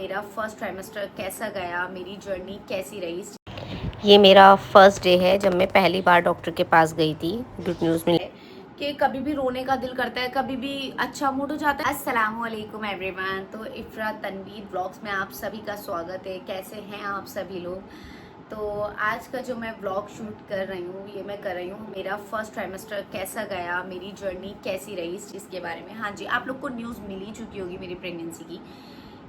मेरा first trimester कैसा गया, मेरी जर्नी कैसी रही। ये मेरा फर्स्ट डे है जब मैं पहली बार डॉक्टर के पास गई थी। गुड न्यूज़ मिली कि कभी भी रोने का दिल करता है, कभी भी अच्छा मूड हो जाता है। अस्सलाम वालेकुम एवरीवन। तो इफ्रा तनवीर ब्लॉग्स में आप सभी का स्वागत है। कैसे हैं आप सभी लोग। तो आज का जो मैं ब्लॉग शूट कर रही हूँ, ये मैं कर रही हूँ मेरा फर्स्ट ट्राइमेस्टर कैसा गया, मेरी जर्नी कैसी रही, इस चीज़ के बारे में। हाँ जी, आप लोग को न्यूज़ मिल ही चुकी होगी मेरी प्रेगनेंसी की।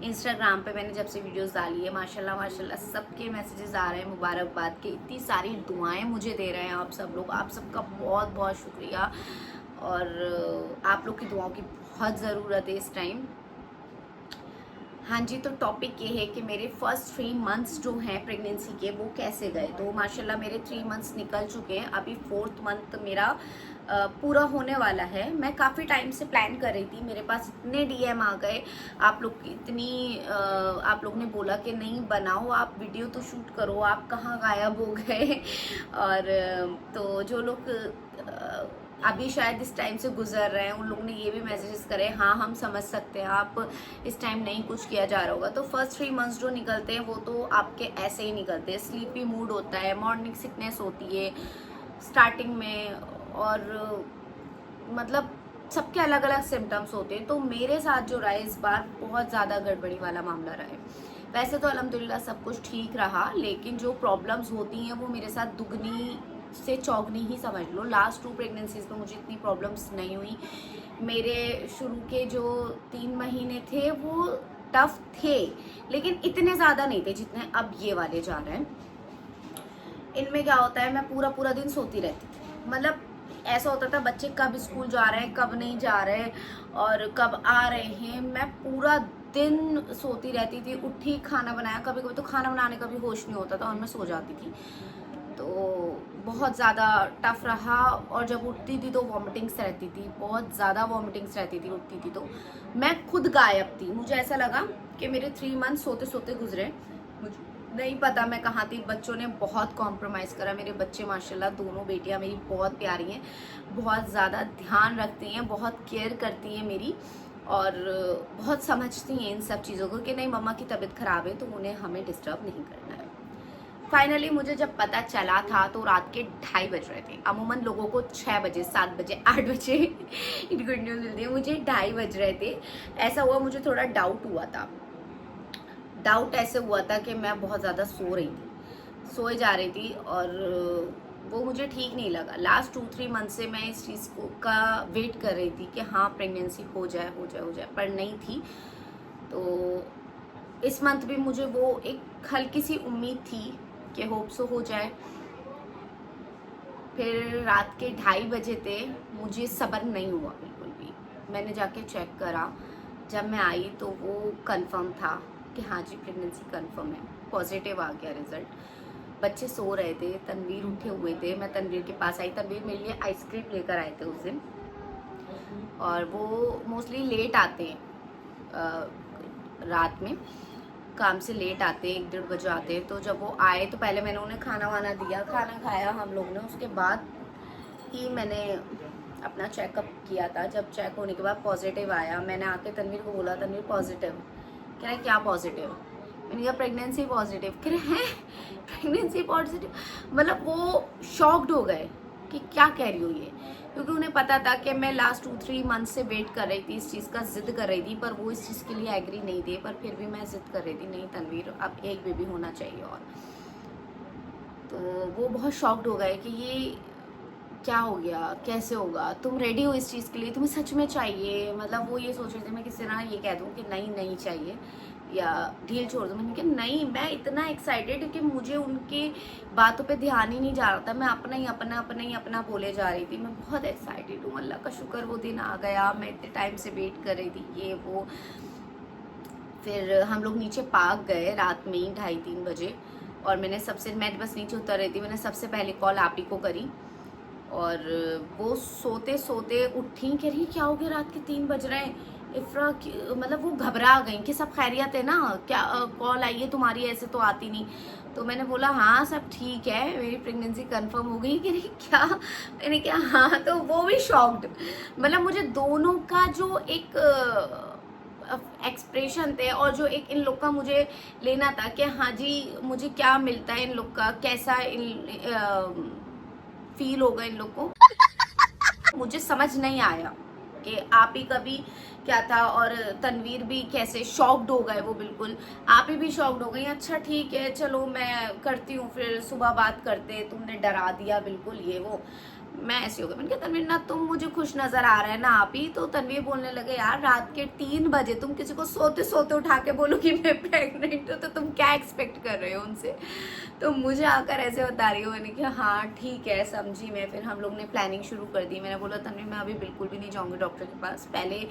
इंस्टाग्राम पे मैंने जब से वीडियोस डाली है, माशाल्लाह माशाल्लाह सबके मैसेजेस आ रहे हैं मुबारकबाद के। इतनी सारी दुआएं मुझे दे रहे हैं आप सब लोग, आप सबका बहुत बहुत शुक्रिया। और आप लोग की दुआओं की बहुत ज़रूरत है इस टाइम। हाँ जी, तो टॉपिक ये है कि मेरे फर्स्ट 3 मंथ्स जो हैं प्रेगनेंसी के, वो कैसे गए। तो माशाल्लाह मेरे 3 मंथ्स निकल चुके हैं, अभी 4th मंथ मेरा पूरा होने वाला है। मैं काफ़ी टाइम से प्लान कर रही थी, मेरे पास इतने डीएम आ गए, आप लोग इतनी आप लोग ने बोला कि नहीं बनाओ, आप वीडियो तो शूट करो, आप कहाँ गायब हो गए। और तो जो लोग अभी शायद इस टाइम से गुजर रहे हैं, उन लोगों ने ये भी मैसेजेस करे, हाँ हम समझ सकते हैं, आप इस टाइम नहीं कुछ किया जा रहा होगा। तो फर्स्ट 3 मंथ्स जो निकलते हैं वो तो आपके ऐसे ही निकलते हैं। स्लीपी मूड होता है, मॉर्निंग सिकनेस होती है स्टार्टिंग में, और मतलब सबके अलग अलग सिम्टम्स होते हैं। तो मेरे साथ जो रहा इस बार बहुत ज़्यादा गड़बड़ी वाला मामला रहा है। वैसे तो अल्हम्दुलिल्लाह सब कुछ ठीक रहा, लेकिन जो प्रॉब्लम्स होती हैं वो मेरे साथ दुगनी से चौगनी ही समझ लो। लास्ट 2 प्रेगनेंसीज में मुझे इतनी प्रॉब्लम्स नहीं हुई। मेरे शुरू के जो 3 महीने थे वो टफ थे, लेकिन इतने ज़्यादा नहीं थे जितने अब ये वाले जा रहे हैं। इनमें क्या होता है, मैं पूरा पूरा दिन सोती रहती थी। मतलब ऐसा होता था बच्चे कब स्कूल जा रहे हैं, कब नहीं जा रहे और कब आ रहे हैं, मैं पूरा दिन सोती रहती थी। उठी, खाना बनाया, कभी कभी तो खाना बनाने का भी होश नहीं होता था और मैं सो जाती थी। तो बहुत ज़्यादा टफ रहा। और जब उठती थी तो वॉमिटिंग्स रहती थी, बहुत ज़्यादा वॉमिटिंग्स रहती थी। उठती थी तो मैं खुद गायब थी। मुझे ऐसा लगा कि मेरे 3 मंथ सोते सोते गुजरे, मुझे नहीं पता मैं कहाँ थी। बच्चों ने बहुत कॉम्प्रोमाइज़ करा। मेरे बच्चे माशाल्लाह, दोनों बेटियां मेरी बहुत प्यारी हैं, बहुत ज़्यादा ध्यान रखती हैं, बहुत केयर करती हैं मेरी, और बहुत समझती हैं इन सब चीज़ों को कि नहीं मम्मा की तबीयत ख़राब है तो उन्हें हमें डिस्टर्ब नहीं करना है। फाइनली मुझे जब पता चला था तो रात के 2:30 बज रहे थे। अमूमन लोगों को 6 बजे, 7 बजे, 8 बजे गुड न्यूज़ मिलती है, मुझे 2:30 बज रहे थे। ऐसा हुआ, मुझे थोड़ा डाउट हुआ था। डाउट ऐसे हुआ था कि मैं बहुत ज़्यादा सो रही थी, सोए जा रही थी, और वो मुझे ठीक नहीं लगा। लास्ट 2-3 मंथ से मैं इस चीज़ को का वेट कर रही थी कि हाँ प्रेगनेंसी हो जाए हो जाए हो जाए, पर नहीं थी। तो इस मंथ भी मुझे वो एक हल्की सी उम्मीद थी कि होप सो हो जाए। फिर रात के 2:30 बजे थे, मुझे सब्र नहीं हुआ बिल्कुल भी। मैंने जाके चेक करा, जब मैं आई तो वो कंफर्म था कि हाँ जी प्रेगनेंसी कंफर्म है, पॉजिटिव आ गया रिजल्ट। बच्चे सो रहे थे, तनवीर उठे हुए थे, मैं तनवीर के पास आई। तनवीर मेरे लिए आइसक्रीम लेकर आए थे उस दिन, और वो मोस्टली लेट आते हैं रात में, काम से लेट आते हैं, 1-1:30 बजे आते हैं। तो जब वो आए तो पहले मैंने उन्हें खाना वाना दिया, खाना खाया हम लोग ने, उसके बाद ही मैंने अपना चेकअप किया था। जब चेक होने के बाद पॉजिटिव आया, मैंने आके तनवीर को बोला, तनवीर पॉजिटिव। कह रहे क्या पॉजिटिव। मैंने कहा प्रेगनेंसी पॉजिटिव। कह रहे हैं प्रेगनेंसी पॉजिटिव। मतलब वो शॉक्ड हो गए कि क्या कह रही हो ये, क्योंकि उन्हें पता था कि मैं लास्ट 2-3 मंथ से वेट कर रही थी, इस चीज़ का जिद कर रही थी, पर वो इस चीज़ के लिए एग्री नहीं थे। पर फिर भी मैं जिद कर रही थी, नहीं तनवीर अब एक बेबी होना चाहिए। और तो वो बहुत शॉक्ड हो गए कि ये क्या हो गया, कैसे होगा, तुम रेडी हो इस चीज़ के लिए, तुम्हें सच में चाहिए। मतलब वो ये सोच रहे थे मैं किसी तरह ये कह दूँ कि नहीं नहीं चाहिए या ढील छोड़ दूँ। मैंने कहा नहीं, मैं इतना एक्साइटेड कि मुझे उनकी बातों पे ध्यान ही नहीं जा रहा था। मैं अपना बोले जा रही थी। मैं बहुत एक्साइटेड हूँ, अल्लाह का शुक्र वो दिन आ गया। मैं इतने टाइम से वेट कर रही थी, ये वो। फिर हम लोग नीचे पार्क गए रात में ही 2:30-3 बजे, और मैं बस नीचे उतर रही थी, मैंने सबसे पहले कॉल आप ही को करी। और वो सोते सोते उठी, कह रही क्या हो गया, रात के 3 बज रहे हैं इफ्रा। मतलब वो घबरा गई कि सब खैरियत है ना, क्या कॉल आई है तुम्हारी, ऐसे तो आती नहीं। तो मैंने बोला हाँ सब ठीक है, मेरी प्रेगनेंसी कंफर्म हो गई। कह रही क्या, मैंने क्या हाँ। तो वो भी शॉक्ड। मतलब मुझे दोनों का जो एक एक्सप्रेशन थे और जो एक इन लोग का मुझे लेना था कि हाँ जी मुझे क्या मिलता है इन लोग का, कैसा फील होगा इन लोग को, मुझे समझ नहीं आया कि आप ही कभी क्या था और तनवीर भी कैसे शॉक्ड हो गए, वो बिल्कुल आप ही भी शॉक्ड हो गई। अच्छा ठीक है चलो मैं करती हूँ, फिर सुबह बात करते, तुमने डरा दिया बिल्कुल ये वो। मैं ऐसी हो गई, मैंने कहा तनवीर ना तुम मुझे खुश नजर आ रहा है ना आप ही। तो तनवीर बोलने लगे यार रात के 3 बजे तुम किसी को सोते सोते उठा के बोलो कि मैं प्रेग्नेंट हूँ, तो तुम क्या एक्सपेक्ट कर रहे हो उनसे। तो मुझे आकर ऐसे बता रही हो, मैंने कहा हाँ ठीक है समझी मैं। फिर हम लोग ने प्लानिंग शुरू कर दी। मैंने बोला तनवीर मैं अभी बिल्कुल भी नहीं जाऊँगी डॉक्टर के पास, पहले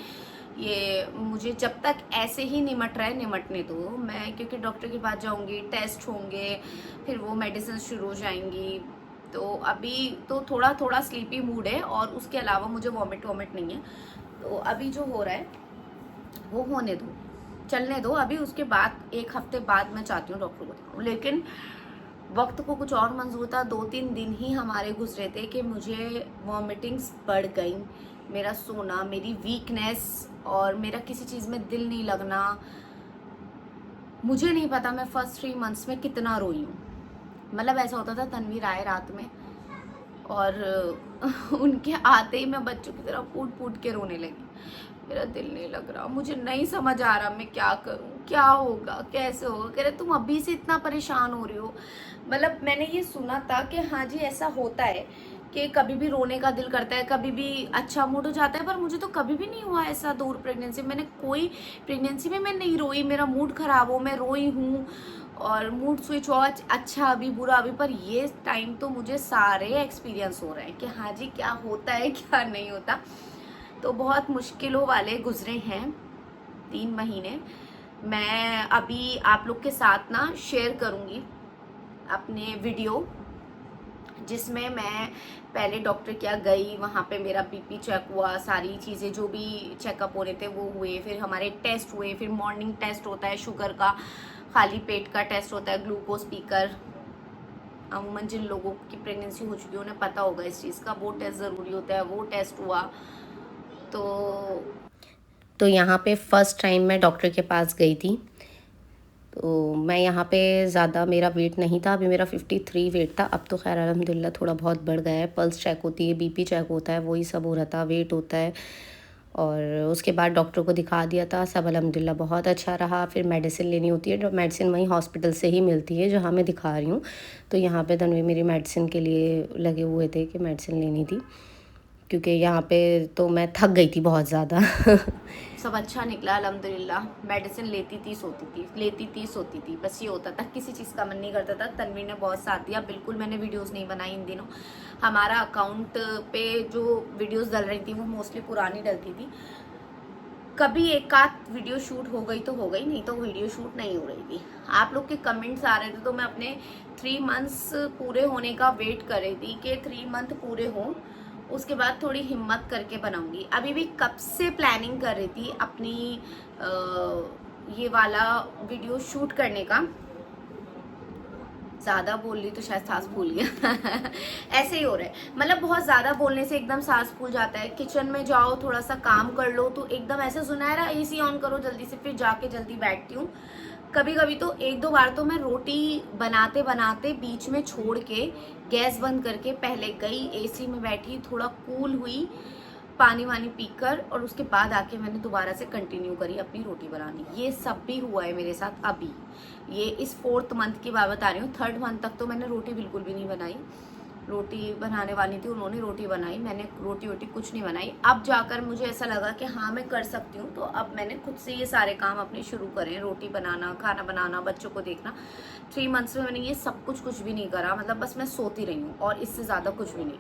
ये मुझे जब तक ऐसे ही निमट रहा है निमटने दो मैं, क्योंकि डॉक्टर के पास जाऊँगी, टेस्ट होंगे, फिर वो मेडिसिन शुरू हो जाएंगी। तो अभी तो थोड़ा थोड़ा स्लीपी मूड है और उसके अलावा मुझे वॉमिट नहीं है। तो अभी जो हो रहा है वो होने दो, चलने दो अभी, उसके बाद 1 हफ्ते बाद मैं चाहती हूँ डॉक्टर को दिखाऊं। लेकिन वक्त को कुछ और मंजूर था। 2-3 दिन ही हमारे गुजरे थे कि मुझे वॉमिटिंग्स बढ़ गई, मेरा सोना, मेरी वीकनेस और मेरा किसी चीज़ में दिल नहीं लगना। मुझे नहीं पता मैं फर्स्ट 3 मंथ्स में कितना रोई हूँ। मतलब ऐसा होता था तनवीर आए रात में और उनके आते ही मैं बच्चों की तरह फूट फूट के रोने लगी। मेरा दिल नहीं लग रहा, मुझे नहीं समझ आ रहा मैं क्या करूं, क्या होगा, कैसे होगा। कह रहे तुम अभी से इतना परेशान हो रही हो। मतलब मैंने ये सुना था कि हाँ जी ऐसा होता है कि कभी भी रोने का दिल करता है, कभी भी अच्छा मूड हो जाता है, पर मुझे तो कभी भी नहीं हुआ ऐसा दूर प्रेगनेंसी। मैंने कोई प्रेगनेंसी में मैं नहीं रोई, मेरा मूड खराब हो मैं रोई हूँ और मूड स्विच हो, अच्छा अभी बुरा अभी, पर ये टाइम तो मुझे सारे एक्सपीरियंस हो रहे हैं कि हाँ जी क्या होता है क्या नहीं होता। तो बहुत मुश्किलों वाले गुजरे हैं 3 महीने। मैं अभी आप लोग के साथ ना शेयर करूँगी अपने वीडियो, जिसमें मैं पहले डॉक्टर क्या गई, वहाँ पे मेरा बीपी चेक हुआ, सारी चीज़ें जो भी चेकअप हो रहे थे वो हुए, फिर हमारे टेस्ट हुए, फिर मॉर्निंग टेस्ट होता है शुगर का, खाली पेट का टेस्ट होता है, ग्लूकोज स्पीकर। अमूमन जिन लोगों की प्रेगनेंसी हो चुकी है उन्हें पता होगा इस चीज़ का, वो टेस्ट ज़रूरी होता है, वो टेस्ट हुआ। तो यहाँ पे फर्स्ट टाइम मैं डॉक्टर के पास गई थी। तो मैं यहाँ पे ज़्यादा मेरा वेट नहीं था, अभी मेरा 53 वेट था। अब तो खैर अल्हम्दुलिल्लाह थोड़ा बहुत बढ़ गया है। पल्स चेक होती है, बीपी चेक होता है, वही सब हो रहा था, वेट होता है। और उसके बाद डॉक्टर को दिखा दिया था, सब अल्हम्दुलिल्लाह बहुत अच्छा रहा। फिर मेडिसिन लेनी होती है, जो मेडिसिन वहीं हॉस्पिटल से ही मिलती है जहाँ मैं दिखा रही हूँ। तो यहाँ पे तनवीर मेरी मेडिसिन के लिए लगे हुए थे कि मेडिसिन लेनी थी, क्योंकि यहाँ पे तो मैं थक गई थी बहुत ज़्यादा। सब अच्छा निकला अल्हम्दुलिल्लाह। मेडिसिन लेती थी सोती थी, लेती थी सोती थी, बस ये होता था, किसी चीज़ का मन नहीं करता था। तनवीर ने बहुत साथ दिया। बिल्कुल मैंने वीडियोस नहीं बनाई इन दिनों, हमारा अकाउंट पे जो वीडियोस डल रही थी वो मोस्टली पुरानी डलती थी। कभी एक आध वीडियो शूट हो गई तो हो गई, नहीं तो वीडियो शूट नहीं हो रही थी। आप लोग के कमेंट्स आ रहे थे तो मैं अपने 3 मंथ्स पूरे होने का वेट कर रही थी कि 3 मंथ पूरे हों, उसके बाद थोड़ी हिम्मत करके बनाऊंगी। अभी भी कब से प्लानिंग कर रही थी अपनी ये वाला वीडियो शूट करने का। ज़्यादा बोल रही तो शायद सांस फूल गया ऐसे ही हो रहा है। मतलब बहुत ज़्यादा बोलने से एकदम सांस फूल जाता है। किचन में जाओ थोड़ा सा काम कर लो तो एकदम ऐसे सुनाया एसी ऑन करो जल्दी से, फिर जाके जल्दी बैठती हूँ। कभी कभी तो 1-2 बार तो मैं रोटी बनाते बनाते बीच में छोड़ के गैस बंद करके पहले गई, एसी में बैठी, थोड़ा कूल हुई, पानी वानी पीकर, और उसके बाद आके मैंने दोबारा से कंटिन्यू करी अपनी रोटी बनानी। ये सब भी हुआ है मेरे साथ। अभी ये इस 4th मंथ की बात बता रही हूँ। 3rd मंथ तक तो मैंने रोटी बिल्कुल भी नहीं बनाई। रोटी बनाने वाली थी, उन्होंने रोटी बनाई, मैंने रोटी वोटी कुछ नहीं बनाई। अब जाकर मुझे ऐसा लगा कि हाँ मैं कर सकती हूँ, तो अब मैंने खुद से ये सारे काम अपने शुरू करे, रोटी बनाना, खाना बनाना, बच्चों को देखना। 3 मंथ्स में मैंने ये सब कुछ भी नहीं करा। मतलब बस मैं सोती रही हूँ और इससे ज़्यादा कुछ भी नहीं।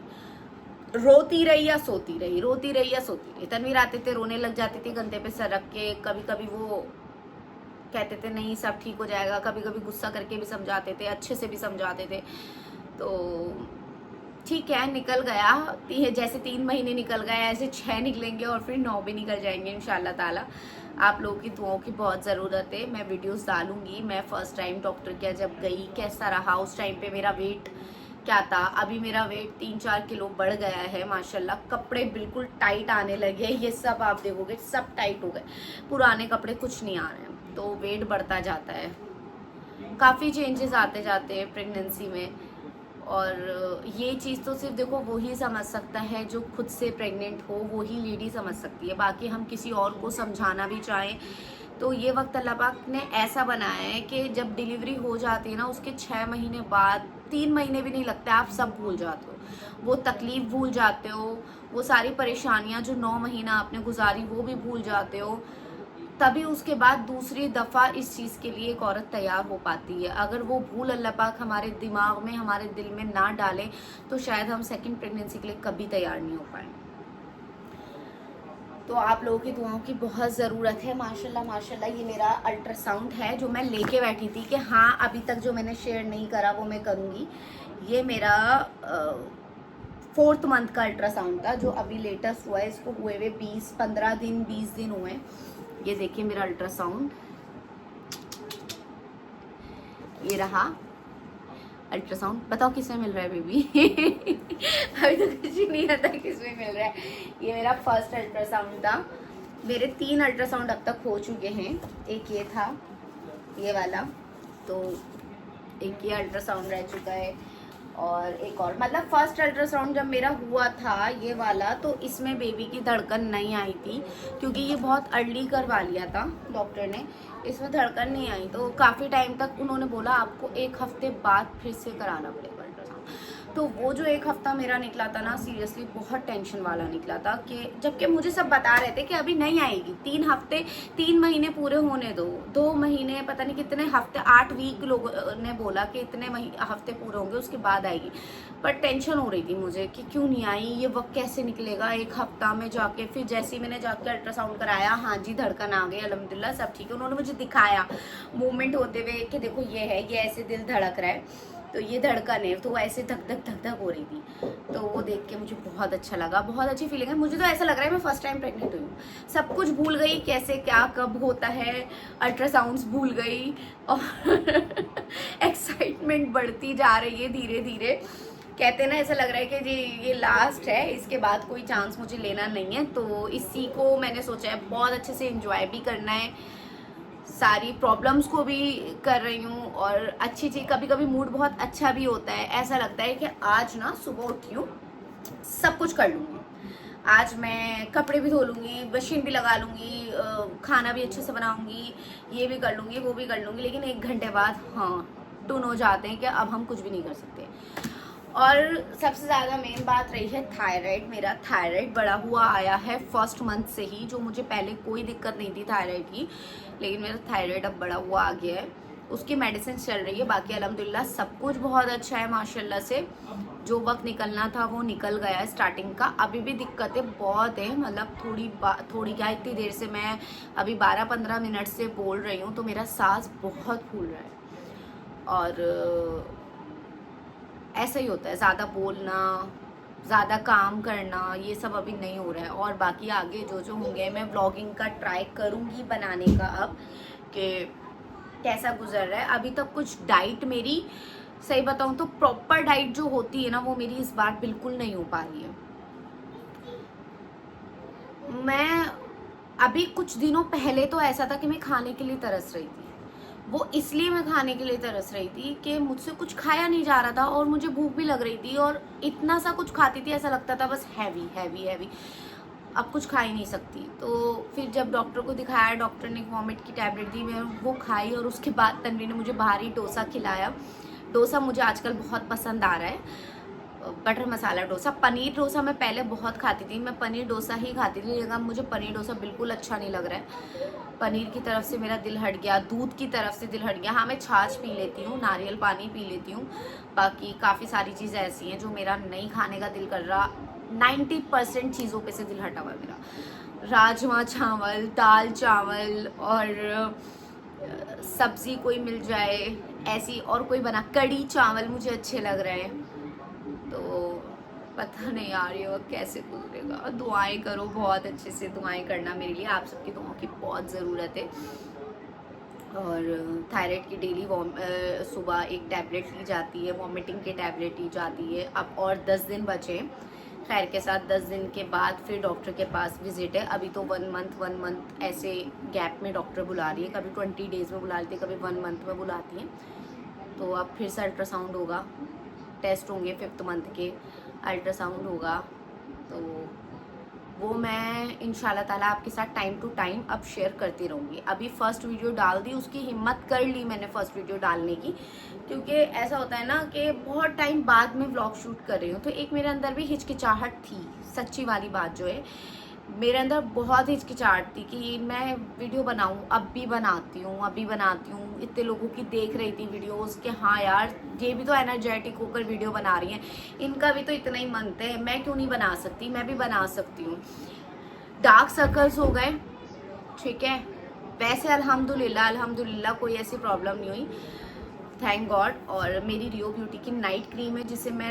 रोती रही या सोती रही, रोती रही या सोती रही। तनवीर आते थे, रोने लग जाती थी कंधे पे सर रख के। कभी कभी वो कहते थे नहीं सब ठीक हो जाएगा, कभी कभी गुस्सा करके भी समझाते थे, अच्छे से भी समझाते थे। तो ठीक है, निकल गया। जैसे 3 महीने निकल गए ऐसे 6 निकलेंगे और फिर 9 भी निकल जाएंगे इंशाल्लाह ताला। आप लोगों की दुआओं की बहुत ज़रूरत है। मैं वीडियोस डालूंगी। मैं फर्स्ट टाइम डॉक्टर के जब गई कैसा रहा, उस टाइम पे मेरा वेट क्या था। अभी मेरा वेट 3-4 किलो बढ़ गया है माशाल्लाह। कपड़े बिल्कुल टाइट आने लगे, ये सब आप देखोगे सब टाइट हो गए, पुराने कपड़े कुछ नहीं आ रहे हैं, तो वेट बढ़ता जाता है। काफ़ी चेंजेस आते जाते हैं प्रेगनेंसी में, और ये चीज़ तो सिर्फ देखो वही समझ सकता है जो खुद से प्रेग्नेंट हो, वही लेडी समझ सकती है। बाकी हम किसी और को समझाना भी चाहें तो ये वक्त अल्लाह पाक ने ऐसा बनाया है कि जब डिलीवरी हो जाती है ना, उसके 6 महीने बाद, 3 महीने भी नहीं लगते, आप सब भूल जाते हो। वो तकलीफ भूल जाते हो, वो सारी परेशानियां जो 9 महीना आपने गुजारी वो भी भूल जाते हो। तभी उसके बाद दूसरी दफ़ा इस चीज़ के लिए एक औरत तैयार हो पाती है। अगर वो भूल अल्लाह पाक हमारे दिमाग में, हमारे दिल में ना डाले तो शायद हम सेकंड प्रेगनेंसी के लिए कभी तैयार नहीं हो पाए। तो आप लोगों की दुआओं की बहुत ज़रूरत है। माशाल्लाह माशाल्लाह ये मेरा अल्ट्रासाउंड है जो मैं लेके बैठी थी कि हाँ अभी तक जो मैंने शेयर नहीं करा वो मैं करूँगी। ये मेरा 4th मंथ का अल्ट्रासाउंड था जो अभी लेटेस्ट हुआ है। इसको हुए हुए 15 दिन 20 दिन हुए। ये देखिए मेरा अल्ट्रासाउंड, ये रहा अल्ट्रासाउंड। बताओ किसमें मिल रहा है बेबी? अभी तो कुछ ही नहीं पता किसमें मिल रहा है। ये मेरा फर्स्ट अल्ट्रासाउंड था। मेरे 3 अल्ट्रासाउंड अब तक हो चुके हैं। एक ये था, ये वाला, तो एक ये अल्ट्रासाउंड रह चुका है, और एक और, मतलब फर्स्ट अल्ट्रासाउंड जब मेरा हुआ था ये वाला, तो इसमें बेबी की धड़कन नहीं आई थी क्योंकि ये बहुत अर्ली करवा लिया था डॉक्टर ने, इसमें धड़कन नहीं आई। तो काफ़ी टाइम तक उन्होंने बोला आपको 1 हफ्ते बाद फिर से कराना पड़ेगा अल्ट्रासाउंड। तो वो जो 1 हफ्ता मेरा निकला था ना, सीरियसली बहुत टेंशन वाला निकला था, कि जबकि मुझे सब बता रहे थे कि अभी नहीं आएगी, 3 हफ्ते 3 महीने पूरे होने दो, 2 महीने पता नहीं कितने हफ्ते, 8 वीक लोगों ने बोला कि इतने हफ्ते पूरे होंगे उसके बाद आएगी। पर टेंशन हो रही थी मुझे कि क्यों नहीं आई, ये वक्त कैसे निकलेगा 1 हफ्ता में जाके। फिर जैसे ही मैंने जाके अल्ट्रासाउंड कराया, हाँ जी धड़कन आ गई अल्हम्दुलिल्लाह, सब ठीक है। उन्होंने मुझे दिखाया मूवमेंट होते हुए कि देखो ये है, ये ऐसे दिल धड़क रहा है, तो ये धड़कन है, तो ऐसे धक धक धक धक हो रही थी। तो वो देख के मुझे बहुत अच्छा लगा, बहुत अच्छी फीलिंग है। मुझे तो ऐसा लग रहा है मैं फर्स्ट टाइम प्रेग्नेंट हुई हूँ। सब कुछ भूल गई, कैसे क्या कब होता है, अल्ट्रासाउंड्स भूल गई, और एक्साइटमेंट बढ़ती जा रही है धीरे धीरे। कहते हैं ना, ऐसा लग रहा है कि जी ये लास्ट है, इसके बाद कोई चांस मुझे लेना नहीं है। तो इसी को मैंने सोचा है बहुत अच्छे से एंजॉय भी करना है, सारी प्रॉब्लम्स को भी कर रही हूँ, और अच्छी चीज, कभी कभी मूड बहुत अच्छा भी होता है। ऐसा लगता है कि आज ना सुबह उठी हूँ, सब कुछ कर लूँगी, आज मैं कपड़े भी धो लूँगी, मशीन भी लगा लूँगी, खाना भी अच्छे से बनाऊँगी, ये भी कर लूँगी, वो भी कर लूँगी, लेकिन 1 घंटे बाद हाँ टून हो जाते हैं कि अब हम कुछ भी नहीं कर सकते। और सबसे ज़्यादा मेन बात रही है थायराइड। मेरा थायराइड बढ़ा हुआ आया है फर्स्ट मंथ से ही, जो मुझे पहले कोई दिक्कत नहीं थी थायराइड की, लेकिन मेरा थायराइड अब बढ़ा हुआ आ गया है। उसकी मेडिसिन चल रही है, बाकी अल्हम्दुलिल्लाह सब कुछ बहुत अच्छा है माशाल्लाह से। जो वक्त निकलना था वो निकल गया है स्टार्टिंग का। अभी भी दिक्कतें बहुत है, मतलब थोड़ी क्या, इतनी देर से मैं अभी 12-15 मिनट से बोल रही हूँ तो मेरा सांस बहुत फूल रहा है, और ऐसा ही होता है, ज़्यादा बोलना, ज़्यादा काम करना, ये सब अभी नहीं हो रहा है। और बाकी आगे जो जो होंगे मैं व्लॉगिंग का ट्राई करूँगी बनाने का, अब कि कैसा गुजर रहा है। अभी तक कुछ डाइट मेरी, सही बताऊँ तो प्रॉपर डाइट जो होती है ना, वो मेरी इस बार बिल्कुल नहीं हो पा रही है। मैं अभी कुछ दिनों पहले तो ऐसा था कि मैं खाने के लिए तरस रही थी, वो इसलिए मैं खाने के लिए तरस रही थी कि मुझसे कुछ खाया नहीं जा रहा था और मुझे भूख भी लग रही थी, और इतना सा कुछ खाती थी ऐसा लगता था बस हैवी हैवी हैवी, अब कुछ खा ही नहीं सकती। तो फिर जब डॉक्टर को दिखाया, डॉक्टर ने वॉमिट की टैबलेट दी, मैं वो खाई, और उसके बाद तन्वी ने मुझे बाहर ही डोसा खिलाया। डोसा मुझे आजकल बहुत पसंद आ रहा है, बटर मसाला डोसा। पनीर डोसा मैं पहले बहुत खाती थी, मैं पनीर डोसा ही खाती थी, लेकिन अब मुझे पनीर डोसा बिल्कुल अच्छा नहीं लग रहा है। पनीर की तरफ से मेरा दिल हट गया, दूध की तरफ से दिल हट गया। हाँ मैं छाछ पी लेती हूँ, नारियल पानी पी लेती हूँ, बाकी काफ़ी सारी चीज़ें ऐसी हैं जो मेरा नहीं खाने का दिल कर रहा। 90% चीज़ों पे से दिल हटा हुआ है मेरा। राजमा चावल, दाल चावल, और सब्जी कोई मिल जाए ऐसी, और कोई बना, कड़ी चावल मुझे अच्छे लग रहे हैं। तो पता नहीं यार ये वक्त कैसे गुजरेगा। दुआएं करो, बहुत अच्छे से दुआएं करना मेरे लिए, आप सबकी दुआओं की बहुत ज़रूरत है। और थायराइड की डेली सुबह एक टैबलेट ली जाती है, वॉमिटिंग की टैबलेट ली जाती है। अब और 10 दिन बचे हैं। खैर के साथ 10 दिन के बाद फिर डॉक्टर के पास विजिट है। अभी तो 1 मंथ ऐसे गैप में डॉक्टर बुला रही है, कभी 20 डेज़ में बुला लेती है, कभी 1 मंथ में बुलाती है। तो अब फिर से अल्ट्रासाउंड होगा, टेस्ट होंगे 5th मंथ के, अल्ट्रासाउंड होगा। तो वो मैं इंशाल्लाह ताला आपके साथ टाइम टू टाइम अब शेयर करती रहूँगी। अभी फर्स्ट वीडियो डाल दी, उसकी हिम्मत कर ली मैंने फर्स्ट वीडियो डालने की, क्योंकि ऐसा होता है ना कि बहुत टाइम बाद में व्लॉग शूट कर रही हूँ, तो एक मेरे अंदर भी हिचकिचाहट थी। सच्ची वाली बात जो है, मेरे अंदर बहुत हिचकिचाहट थी कि मैं वीडियो बनाऊं। अब भी बनाती हूँ। इतने लोगों की देख रही थी वीडियोस कि हाँ यार, ये भी तो एनर्जेटिक होकर वीडियो बना रही हैं, इनका भी तो इतना ही मन है, मैं क्यों नहीं बना सकती, मैं भी बना सकती हूँ। डार्क सर्कल्स हो गए, ठीक है। वैसे अल्हम्दुलिल्लाह कोई ऐसी प्रॉब्लम नहीं हुई, थैंक गॉड। और मेरी रियो ब्यूटी की नाइट क्रीम है, जिसे मैं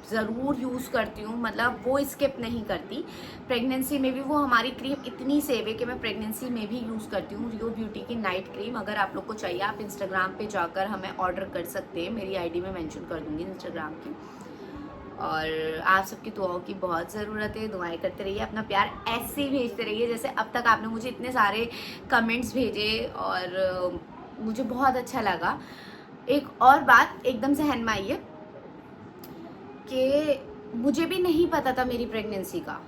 ज़रूर यूज़ करती हूँ, मतलब वो स्किप नहीं करती। प्रेगनेंसी में भी वो हमारी क्रीम इतनी सेव है कि मैं प्रेगनेंसी में भी यूज़ करती हूँ रियो ब्यूटी की नाइट क्रीम। अगर आप लोग को चाहिए, आप इंस्टाग्राम पे जाकर हमें ऑर्डर कर सकते हैं, मेरी आईडी में मेंशन कर दूँगी इंस्टाग्राम की। और आप सबकी दुआओं की बहुत ज़रूरत है, दुआएं करते रहिए, अपना प्यार ऐसे ही भेजते रहिए जैसे अब तक आपने मुझे इतने सारे कमेंट्स भेजे, और मुझे बहुत अच्छा लगा। एक और बात एकदम से ध्यान में आई है कि मुझे भी नहीं पता था मेरी प्रेगनेंसी का,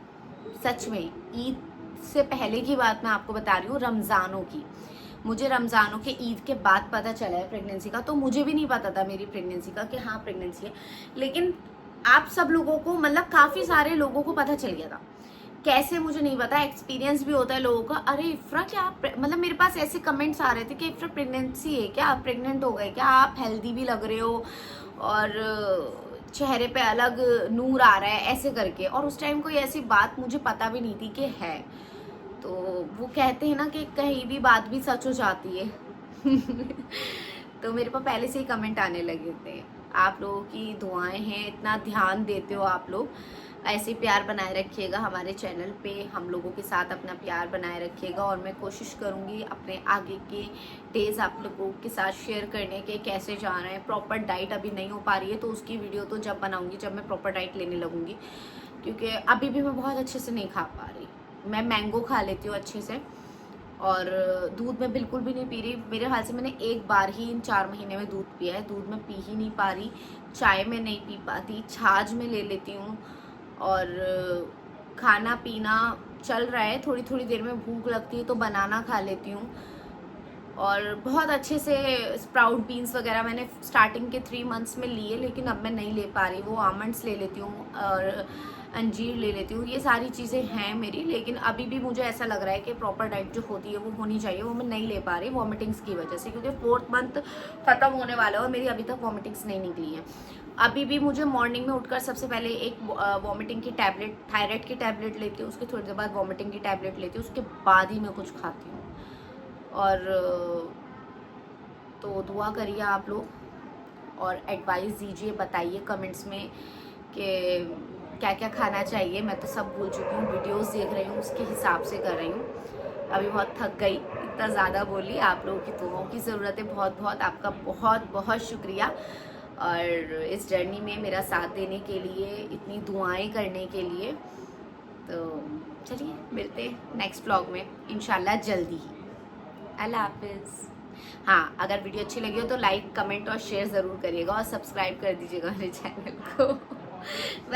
सच में। ईद से पहले की बात मैं आपको बता रही हूँ, रमज़ानों की। मुझे रमज़ानों के ईद के बाद पता चला है प्रेगनेंसी का, तो मुझे भी नहीं पता था मेरी प्रेगनेंसी का कि हाँ प्रेगनेंसी है। लेकिन आप सब लोगों को, मतलब काफ़ी सारे लोगों को पता चल गया था। कैसे मुझे नहीं पता, एक्सपीरियंस भी होता है लोगों का। अरे इफ्रा क्या आप, मतलब मेरे पास ऐसे कमेंट्स आ रहे थे कि इफ्रा प्रेगनेंसी है क्या, आप प्रेग्नेंट हो गए क्या, आप हेल्दी भी लग रहे हो और चेहरे पे अलग नूर आ रहा है, ऐसे करके। और उस टाइम कोई ऐसी बात मुझे पता भी नहीं थी कि है। तो वो कहते हैं ना कि कहीं भी बात भी सच हो जाती है। तो मेरे पास पहले से ही कमेंट आने लगे थे। आप लोगों की दुआएं हैं, इतना ध्यान देते हो आप लोग, ऐसे प्यार बनाए रखिएगा हमारे चैनल पे, हम लोगों के साथ अपना प्यार बनाए रखिएगा। और मैं कोशिश करूँगी अपने आगे के डेज आप लोगों के साथ शेयर करने के, कैसे जा रहे हैं। प्रॉपर डाइट अभी नहीं हो पा रही है, तो उसकी वीडियो तो जब बनाऊँगी जब मैं प्रॉपर डाइट लेने लगूँगी, क्योंकि अभी भी मैं बहुत अच्छे से नहीं खा पा रही। मैं मैंगो खा लेती हूँ अच्छे से, और दूध में बिल्कुल भी नहीं पी रही। मेरे ख्याल से मैंने एक बार ही इन 4 महीने में दूध पिया है। दूध में पी ही नहीं पा रही, चाय में नहीं पी पाती, छाछ में ले लेती हूँ। और खाना पीना चल रहा है, थोड़ी थोड़ी देर में भूख लगती है तो बनाना खा लेती हूँ। और बहुत अच्छे से स्प्राउट बीन्स वगैरह मैंने स्टार्टिंग के 3 मंथ्स में लिए, लेकिन अब मैं नहीं ले पा रही। वो आमंड्स ले लेती हूँ और अंजीर ले लेती हूँ, ये सारी चीज़ें हैं मेरी। लेकिन अभी भी मुझे ऐसा लग रहा है कि प्रॉपर डाइट जो होती है वो होनी चाहिए, वो मैं नहीं ले पा रही वॉमिटिंग्स की वजह से, क्योंकि 4th मंथ ख़त्म होने वाला है और मेरी अभी तक वॉमिटिंग्स नहीं निकली हैं। अभी भी मुझे मॉर्निंग में उठकर सबसे पहले एक वॉमिटिंग की टैबलेट, थायराइड की टैबलेट लेती हूँ, उसके थोड़ी देर बाद वॉमिटिंग की टैबलेट लेती हूँ, उसके बाद ही मैं कुछ खाती हूँ। और तो दुआ करिए आप लोग और एडवाइस दीजिए, बताइए कमेंट्स में कि क्या क्या खाना चाहिए। मैं तो सब भूल चुकी हूँ, वीडियोस देख रही हूँ उसके हिसाब से कर रही हूँ। अभी बहुत थक गई, इतना ज़्यादा बोली। आप लोगों की दुआओं की ज़रूरत है, बहुत बहुत आपका बहुत बहुत शुक्रिया। और इस जर्नी में मेरा साथ देने के लिए, इतनी दुआएं करने के लिए। तो चलिए मिलते हैं नेक्स्ट व्लॉग में इंशाल्लाह जल्दी ही। अल्लाह हाफिज़। हाँ, अगर वीडियो अच्छी लगी हो तो लाइक, कमेंट और शेयर ज़रूर करिएगा, और सब्सक्राइब कर दीजिएगा मेरे चैनल को।